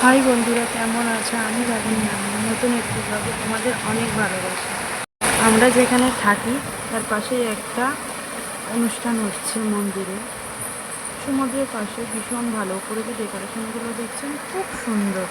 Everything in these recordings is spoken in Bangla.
হাই বন্ধুরা, কেমন আছে? আমি রাগিনী, নতুন একটি ব্লগে তোমাদের অনেক ভালোবাসা। আমরা যেখানে থাকি তার পাশেই একটা অনুষ্ঠান হচ্ছে মন্দিরে, সমুদ্রের পাশে। ভীষণ ভালো করে যে ডেকোরেশনগুলো দেখছেন, খুব সুন্দর।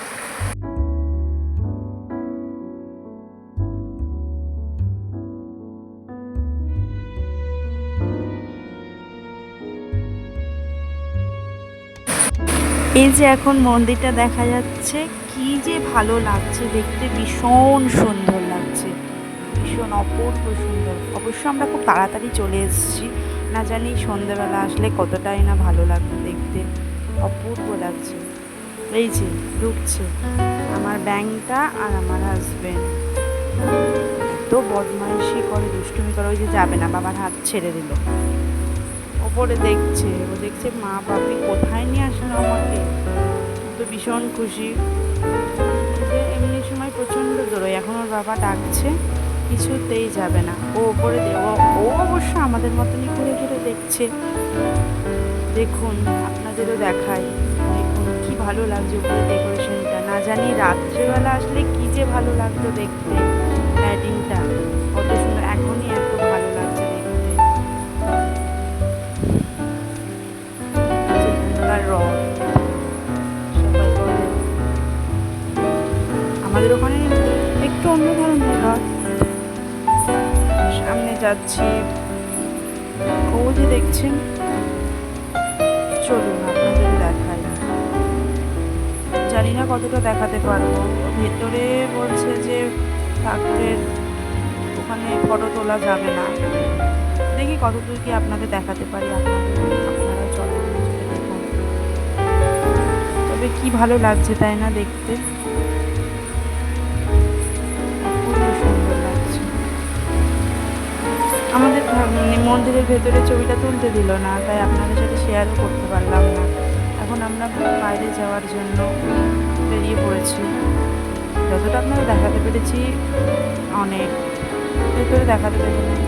এই যে এখন মন্দিরটা দেখা যাচ্ছে, কি যে ভালো লাগছে দেখতে, ভীষণ সুন্দর লাগছে, ভীষণ অপূর্ব সুন্দর। অবশ্য আমরা খুব তাড়াতাড়ি চলে এসেছি, না জানি সন্ধ্যেবেলা আসলে কতটাই না ভালো লাগবে দেখতে, অপূর্ব লাগছে। এই যে ঢুকছে আমার ব্যাংকটা আর আমার হাজবেন্ড, এত বদমাইশি করে, দুষ্টুমি করে। ওই যে যাবে না, বাবার হাত ছেড়ে দিল। ওপরে দেখছে, ও দেখছে মা বাপি কোথায় নিয়ে আসলো আমাকে। তো ভীষণ খুশি। যে এমনি সময় প্রচণ্ড দৌড়োয়, এখন ওর বাবা ডাকছে, কিছুতেই যাবে না। ও ওপরে ও অবশ্য আমাদের মতনই ঘুরে ঘুরে দেখছে। দেখুন, আপনাদেরও দেখাই, দেখুন কি ভালো লাগছে উপরে ডেকোরেশনটা। না জানি রাত্রেবেলা আসলে কি যে ভালো লাগতো দেখতে, লাইটিংটা কত সুন্দর, এখনই এত ভালো লাগছে দেখতে। এখানকার রথ সবাই বলে, আমাদের ওখানে একটু অন্য ধরনের রথ। সামনে যাচ্ছি, ও যে দেখছেন, চলুন আপনাদের দেখাই। জানি না কতটা দেখাতে পারবো। ভেতরে বলছে যে ঠাকুরের ওখানে ফটো তোলা যাবে না। দেখি কতদূর কি আপনাদের দেখাতে পারি। আপনারা চলেন, দেখুন। তবে কি ভালো লাগছে তাই না দেখতে, খুবই সুন্দর লাগছে। আমাদের মন্দিরের ভেতরে ছবিটা তুলতে দিল না, তাই আপনাদের সাথে শেয়ারও করতে পারলাম না। এখন আমরা বাইরে যাওয়ার জন্য বেরিয়ে পড়েছি। যতটা আপনারা দেখাতে পেরেছি অনেক, ভেতরে দেখাতে পেরেছি।